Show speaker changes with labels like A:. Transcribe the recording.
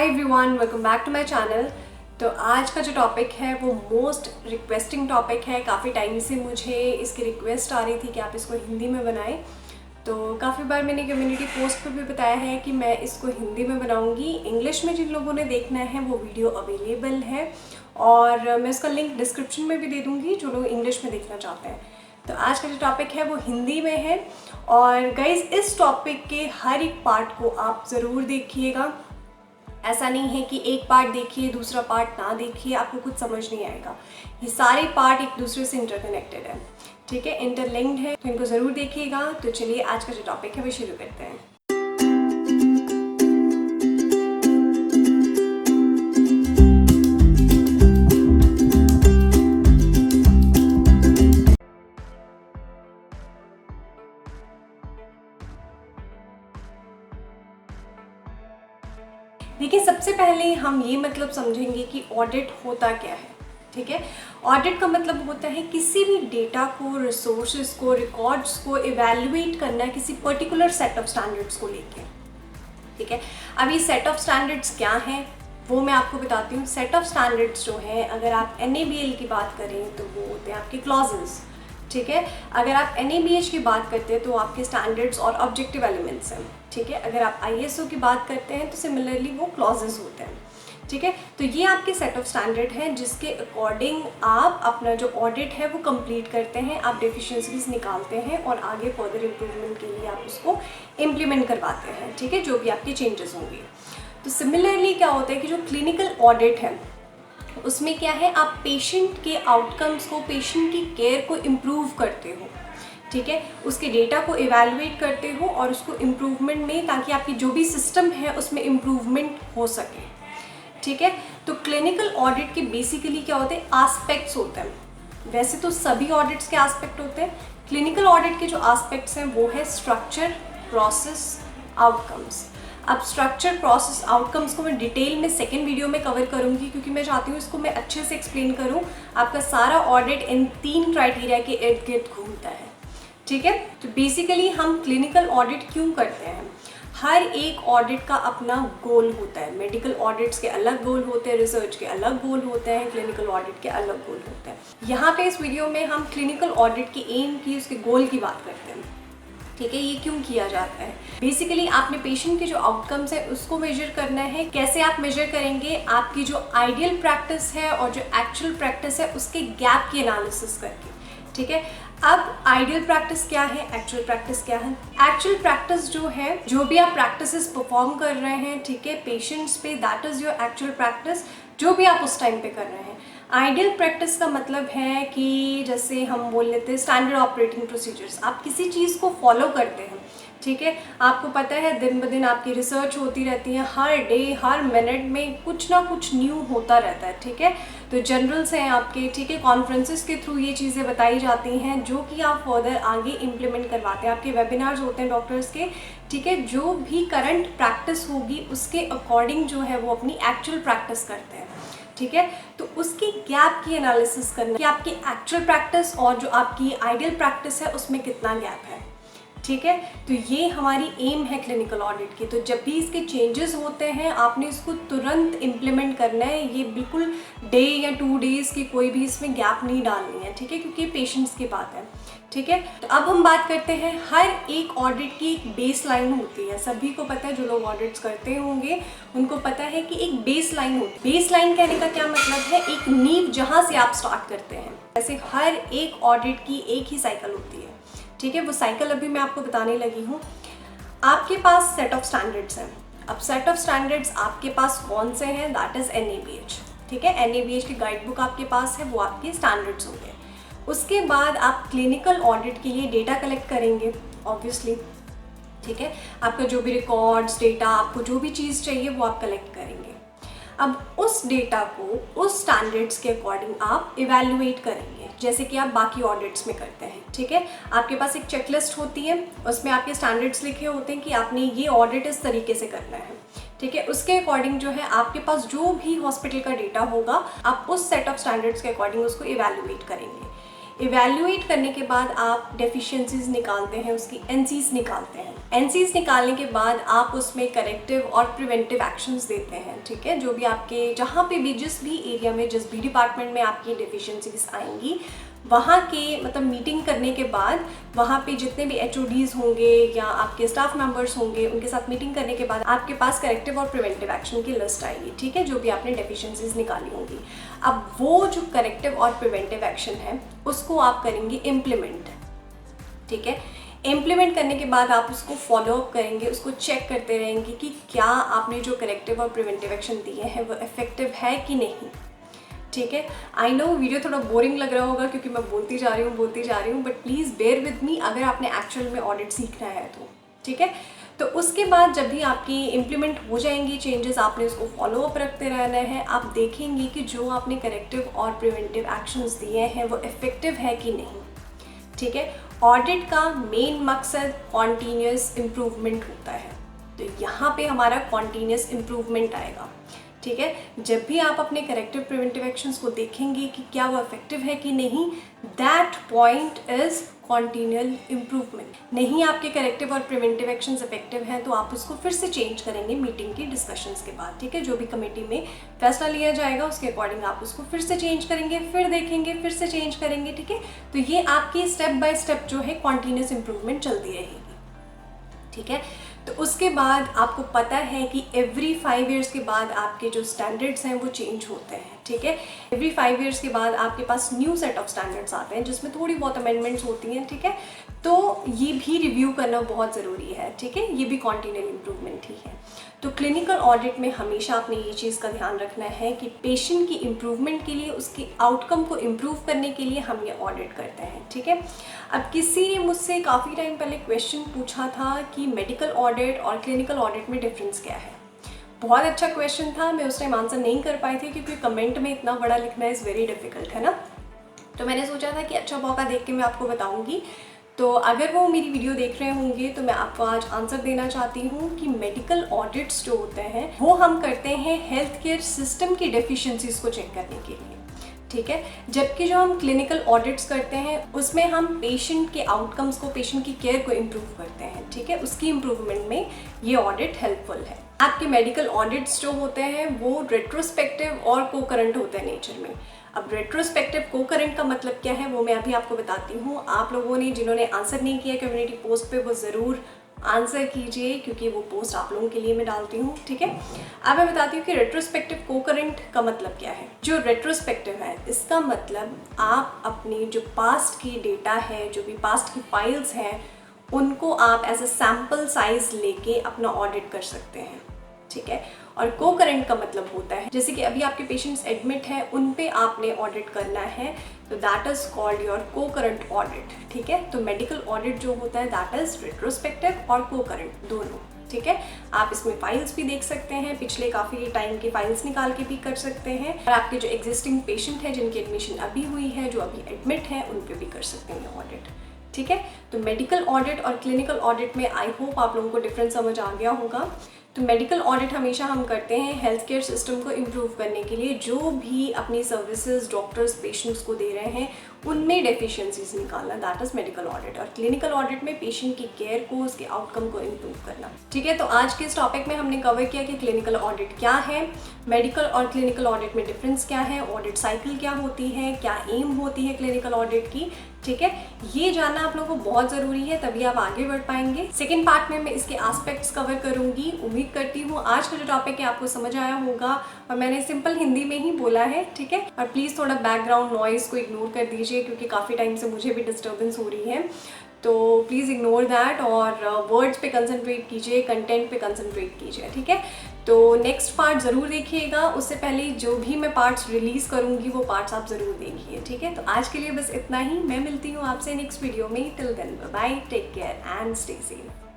A: Everyone, welcome back to my channel. तो आज का जो टॉपिक है वो मोस्ट रिक्वेस्टिंग टॉपिक है। काफ़ी टाइम से मुझे इसकी रिक्वेस्ट आ रही थी कि आप इसको हिंदी में बनाएं। तो काफ़ी बार मैंने कम्युनिटी पोस्ट पर भी बताया है कि मैं इसको हिंदी में बनाऊंगी। इंग्लिश में जिन लोगों ने देखना है वो वीडियो अवेलेबल है और मैं इसका लिंक डिस्क्रिप्शन में भी दे दूँगी जो लोग इंग्लिश में देखना चाहते हैं। तो आज का जो टॉपिक है वो हिंदी में है और गाइज़ इस टॉपिक के हर एक पार्ट को आप ज़रूर देखिएगा। ऐसा नहीं है कि एक पार्ट देखिए दूसरा पार्ट ना देखिए, आपको कुछ समझ नहीं आएगा। ये सारे पार्ट एक दूसरे से इंटरकनेक्टेड है, ठीक है, इंटरलिंक्ड है, तो इनको ज़रूर देखिएगा। तो चलिए आज का जो टॉपिक है वो शुरू करते हैं। देखिए, सबसे पहले हम ये मतलब समझेंगे कि ऑडिट होता क्या है। ठीक है, ऑडिट का मतलब होता है किसी भी डेटा को, रिसोर्सेज को, रिकॉर्ड्स को इवैल्यूएट करना है किसी पर्टिकुलर सेट ऑफ स्टैंडर्ड्स को लेके। ठीक है, अब ये सेट ऑफ स्टैंडर्ड्स क्या हैं वो मैं आपको बताती हूँ। सेट ऑफ स्टैंडर्ड्स जो हैं, अगर आप NABL की बात करें तो वो होते हैं आपके क्लॉजेस। ठीक है, अगर आप NABH की बात करते हैं तो आपके स्टैंडर्ड्स और ऑब्जेक्टिव एलिमेंट्स हैं। ठीक है, अगर आप ISO की बात करते हैं तो सिमिलरली वो क्लॉजेस होते हैं। ठीक है, तो ये आपके सेट ऑफ स्टैंडर्ड हैं जिसके अकॉर्डिंग आप अपना जो ऑडिट है वो कंप्लीट करते हैं, आप डेफिशिएंसीज निकालते हैं और आगे फर्दर इम्प्रूवमेंट के लिए आप उसको इम्प्लीमेंट करवाते हैं। ठीक है, जो भी आपके चेंजेस होंगे। तो सिमिलरली क्या होता है कि जो क्लिनिकल ऑडिट है उसमें क्या है, आप पेशेंट के आउटकम्स को, पेशेंट की केयर को इम्प्रूव करते हो। ठीक है, उसके डेटा को इवैल्यूएट करते हो और उसको इम्प्रूवमेंट में, ताकि आपकी जो भी सिस्टम है उसमें इम्प्रूवमेंट हो सके। ठीक है, तो क्लिनिकल ऑडिट के बेसिकली क्या होते हैं, एस्पेक्ट्स होते हैं। वैसे तो सभी ऑडिट्स के एस्पेक्ट होते हैं, क्लिनिकल ऑडिट के जो एस्पेक्ट्स हैं वो है स्ट्रक्चर, प्रोसेस, आउटकम्स। अब स्ट्रक्चर, प्रोसेस, आउटकम्स को मैं डिटेल में सेकेंड वीडियो में कवर करूंगी क्योंकि मैं चाहती हूँ इसको मैं अच्छे से एक्सप्लेन करूँ। आपका सारा ऑडिट इन 3 क्राइटेरिया के इर्द गिर्द घूमता है। ठीक है, तो बेसिकली हम क्लिनिकल ऑडिट क्यों करते हैं, हर एक ऑडिट का अपना गोल होता है। मेडिकल ऑडिट्स के अलग गोल होते हैं, रिसर्च के अलग गोल होते हैं, क्लिनिकल ऑडिट के अलग गोल होते हैं। यहाँ पे इस वीडियो में हम क्लिनिकल ऑडिट की एम की, उसके गोल की बात करते हैं। ठीक है, ये क्यों किया जाता है। बेसिकली आपने पेशेंट के जो आउटकम्स है उसको मेजर करना है। कैसे आप मेजर करेंगे, आपकी जो आइडियल प्रैक्टिस है और जो एक्चुअल प्रैक्टिस है उसके गैप की एनालिसिस करके। ठीक है, अब आइडियल प्रैक्टिस क्या है, एक्चुअल प्रैक्टिस क्या है। एक्चुअल प्रैक्टिस जो है, जो भी आप प्रैक्टिसेस परफॉर्म कर रहे हैं, ठीक है, पेशेंट्स पे, that is your actual practice, जो भी आप उस टाइम पे कर रहे हैं। आइडियल प्रैक्टिस का मतलब है कि जैसे हम बोल लेते हैं स्टैंडर्ड ऑपरेटिंग प्रोसीजर्स, आप किसी चीज़ को फॉलो करते हैं। ठीक है, आपको पता है दिन ब दिन आपकी रिसर्च होती रहती है, हर डे हर मिनट में कुछ ना कुछ न्यू होता रहता है। ठीक है, तो जर्नल्स हैं आपके, ठीक है, कॉन्फ्रेंसेस के थ्रू ये चीज़ें बताई जाती हैं जो कि आप फर्दर आगे इम्प्लीमेंट करवाते हैं। आपके वेबिनार्स होते हैं डॉक्टर्स के। ठीक है, जो भी करंट प्रैक्टिस होगी उसके अकॉर्डिंग जो है वो अपनी एक्चुअल प्रैक्टिस करते हैं। ठीक है, तो उसकी गैप की एनालिसिस करना कि आपकी एक्चुअल प्रैक्टिस और जो आपकी आइडियल प्रैक्टिस है उसमें कितना गैप है। ठीक है, तो ये हमारी एम है क्लिनिकल ऑडिट की। तो जब भी इसके चेंजेस होते हैं आपने इसको तुरंत इम्प्लीमेंट करना है, ये बिल्कुल डे या 2 डेज़ की कोई भी इसमें गैप नहीं डालनी है। ठीक है, क्योंकि पेशेंट्स की बात है। ठीक है, तो अब हम बात करते हैं, हर एक ऑडिट की एक बेस लाइन होती है। सभी को पता है, जो लोग ऑडिट्स करते होंगे उनको पता है कि एक बेस लाइन होती है। बेस लाइन कहने का क्या मतलब है, एक नींव जहाँ से आप स्टार्ट करते हैं। जैसे हर एक ऑडिट की एक ही साइकिल होती है। ठीक है, वो साइकिल अभी मैं आपको बताने लगी हूँ। आपके पास सेट ऑफ स्टैंडर्ड्स हैं। अब सेट ऑफ स्टैंडर्ड्स आपके पास कौन से हैं, दैट इज़ NABH। ठीक है, NABH की गाइड बुक आपके पास है, वो आपके स्टैंडर्ड्स होंगे। उसके बाद आप क्लिनिकल ऑडिट के लिए डेटा कलेक्ट करेंगे ऑब्वियसली। ठीक है, आपका जो भी रिकॉर्ड्स, डेटा, आपको जो भी चीज़ चाहिए वो आप कलेक्ट करेंगे। अब उस डेटा को उस स्टैंडर्ड्स के अकॉर्डिंग आप इवैल्यूएट करेंगे, जैसे कि आप बाकी ऑडिट्स में करते हैं। ठीक है, आपके पास एक चेकलिस्ट होती है, उसमें आपके स्टैंडर्ड्स लिखे होते हैं कि आपने ये ऑडिट इस तरीके से करना है। ठीक है, उसके अकॉर्डिंग जो है आपके पास जो भी हॉस्पिटल का डेटा होगा आप उस सेट ऑफ स्टैंडर्ड्स के अकॉर्डिंग उसको इवैल्यूएट करेंगे। इवैल्यूएट करने के बाद आप डेफिशिएंसीज निकालते हैं, उसकी एनसीज निकालते हैं। एनसीज निकालने के बाद आप उसमें करेक्टिव और प्रिवेंटिव एक्शंस देते हैं, ठीक है। जो भी आपके जहाँ पे भी जिस भी एरिया में जिस भी डिपार्टमेंट में आपकी डेफिशिएंसीज आएंगी, वहाँ के मतलब मीटिंग करने के बाद वहाँ पे जितने भी HODs होंगे या आपके स्टाफ मेंबर्स होंगे, उनके साथ मीटिंग करने के बाद आपके पास करेक्टिव और प्रिवेंटिव एक्शन की लिस्ट आएगी, ठीक है, जो भी आपने डेफिशिएंसीज निकाली होंगी। अब वो जो करेक्टिव और प्रिवेंटिव एक्शन है उसको आप करेंगे इम्प्लीमेंट, ठीक है। इम्प्लीमेंट करने के बाद आप उसको फॉलो अप करेंगे, उसको चेक करते रहेंगे कि क्या आपने जो करेक्टिव और प्रिवेंटिव एक्शन दिए हैं वो इफेक्टिव है कि नहीं, ठीक है। आई नो वीडियो थोड़ा बोरिंग लग रहा होगा क्योंकि मैं बोलती जा रही हूँ, but please bear with me अगर आपने एक्चुअल में ऑडिट सीखना है तो, ठीक है। तो उसके बाद जब भी आपकी इम्प्लीमेंट हो जाएंगी चेंजेस, आपने उसको फॉलो अप रखते रहना है। आप देखेंगे कि जो आपने करेक्टिव और प्रिवेंटिव एक्शंस दिए हैं वो इफेक्टिव है कि नहीं, ठीक है। ऑडिट का मेन मकसद कॉन्टीन्यूस इम्प्रूवमेंट होता है, तो यहाँ पे हमारा कॉन्टीन्यूस इम्प्रूवमेंट आएगा, ठीक है। जब भी आप अपने करेक्टिव प्रिवेंटिव एक्शंस को देखेंगे कि क्या वो इफेक्टिव है कि नहीं, that point is continual improvement. नहीं आपके करेक्टिव और प्रिवेंटिव एक्शंस इफेक्टिव हैं तो आप उसको फिर से चेंज करेंगे मीटिंग की डिस्कशंस के बाद, ठीक है। जो भी कमेटी में फैसला लिया जाएगा उसके अकॉर्डिंग आप उसको फिर से चेंज करेंगे, फिर देखेंगे, फिर से चेंज करेंगे, ठीक है। तो ये आपकी स्टेप बाय स्टेप जो है कॉन्टिन्यूअस इम्प्रूवमेंट चलती रहेगी, ठीक है। तो उसके बाद आपको पता है कि एवरी 5 ईयर्स के बाद आपके जो स्टैंडर्ड्स हैं वो चेंज होते हैं, ठीक है। एवरी 5 ईयर्स के बाद आपके पास न्यू सेट ऑफ स्टैंडर्ड्स आते हैं जिसमें थोड़ी बहुत अमेंडमेंट्स होती हैं, ठीक है। तो ये भी रिव्यू करना बहुत ज़रूरी है, ठीक है। ये भी कॉन्टिन्यूअल इम्प्रूवमेंट ही है। तो क्लिनिकल ऑडिट में हमेशा आपने ये चीज़ का ध्यान रखना है कि पेशेंट की इम्प्रूवमेंट के लिए, उसके आउटकम को इम्प्रूव करने के लिए हम ये ऑडिट करते हैं, ठीक है। अब किसी ने मुझसे काफ़ी टाइम पहले क्वेश्चन पूछा था कि मेडिकल ऑडिट और क्लिनिकल ऑडिट में डिफरेंस क्या है। बहुत अच्छा क्वेश्चन था, मैं उस टाइम आंसर नहीं कर पाई थी क्योंकि कमेंट में इतना बड़ा लिखना इज़ वेरी डिफ़िकल्ट, है ना। तो मैंने सोचा था कि अच्छा मौका देख के मैं आपको बताऊँगी। तो अगर वो मेरी वीडियो देख रहे होंगे तो मैं आपको आज आंसर देना चाहती हूँ कि मेडिकल ऑडिट्स जो होते हैं वो हम करते हैं हेल्थ केयर सिस्टम की डेफिशिएंसीज को चेक करने के लिए, ठीक है। जबकि जो हम क्लिनिकल ऑडिट्स करते हैं उसमें हम पेशेंट के आउटकम्स को, पेशेंट की केयर को इम्प्रूव करते हैं, ठीक है। उसकी इम्प्रूवमेंट में ये ऑडिट हेल्पफुल है। आपके मेडिकल ऑडिट्स जो होते हैं वो रेट्रोस्पेक्टिव और को करंट होते हैं नेचर में। अब रेट्रोस्पेक्टिव को करंट का मतलब क्या है वो मैं अभी आपको बताती हूँ। आप लोगों ने जिन्होंने आंसर नहीं किया कम्युनिटी पोस्ट पे वो ज़रूर आंसर कीजिए क्योंकि वो पोस्ट आप लोगों के लिए मैं डालती हूँ, ठीक है। अब मैं बताती हूँ कि रेट्रोस्पेक्टिव को करंट का मतलब क्या है। जो रेट्रोस्पेक्टिव है इसका मतलब आप अपनी जो पास्ट की डेटा है, जो भी पास्ट की फाइल्स हैं, उनको आप एज अ सैम्पल साइज लेके अपना ऑडिट कर सकते हैं, ठीक है। और को करंट का मतलब होता है जैसे कि अभी आपके पेशेंट्स एडमिट हैं उन पे आपने ऑडिट करना है, तो दैट इज कॉल्ड योर को करंट ऑडिट, ठीक है। तो मेडिकल ऑडिट जो होता है दैट इज रेट्रोस्पेक्टिव और को करंट दोनों, ठीक है। आप इसमें फाइल्स भी देख सकते हैं, पिछले काफ़ी टाइम की फाइल्स निकाल के भी कर सकते हैं, और आपके जो एग्जिस्टिंग पेशेंट है जिनकी एडमिशन अभी हुई है, जो अभी एडमिट है, उन पे भी कर सकते हैं ऑडिट, ठीक है। तो मेडिकल ऑडिट और क्लिनिकल ऑडिट में आई होप आप लोगों को डिफरेंस समझ आ गया होगा। तो मेडिकल ऑडिट हमेशा हम करते हैं हेल्थ केयर सिस्टम को इम्प्रूव करने के लिए, जो भी अपनी सर्विसेज डॉक्टर्स पेशेंट्स को दे रहे हैं उनमें डेफिशिएंसीज निकालना, दैट इज मेडिकल ऑडिट। और क्लिनिकल ऑडिट में पेशेंट की केयर को, उसके आउटकम को इम्प्रूव करना, ठीक है। तो आज के इस टॉपिक में हमने कवर किया कि क्लिनिकल ऑडिट क्या है, मेडिकल और क्लिनिकल ऑडिट में डिफरेंस क्या है, ऑडिट साइकिल क्या होती है, क्या एम होती है क्लिनिकल ऑडिट की, ठीक है। ये जानना आप लोगों को बहुत ज़रूरी है, तभी आप आगे बढ़ पाएंगे। सेकेंड पार्ट में मैं इसके एस्पेक्ट्स कवर करूंगी। उम्मीद करती हूँ आज का जो टॉपिक है आपको समझ आया होगा और मैंने सिंपल हिंदी में ही बोला है, ठीक है। और प्लीज़ थोड़ा बैकग्राउंड नॉइज़ को इग्नोर कर दीजिए क्योंकि काफ़ी टाइम से मुझे भी डिस्टर्बेंस हो रही है, तो प्लीज़ इग्नोर दैट और वर्ड्स पे कंसंट्रेट कीजिए, कंटेंट पे कंसंट्रेट कीजिए, ठीक है। तो नेक्स्ट पार्ट ज़रूर देखिएगा, उससे पहले जो भी मैं पार्ट्स रिलीज़ करूँगी वो पार्ट्स आप ज़रूर देखिए, ठीक है। तो आज के लिए बस इतना ही, मैं मिलती हूँ आपसे नेक्स्ट वीडियो में। Till then bye bye, take care and stay safe.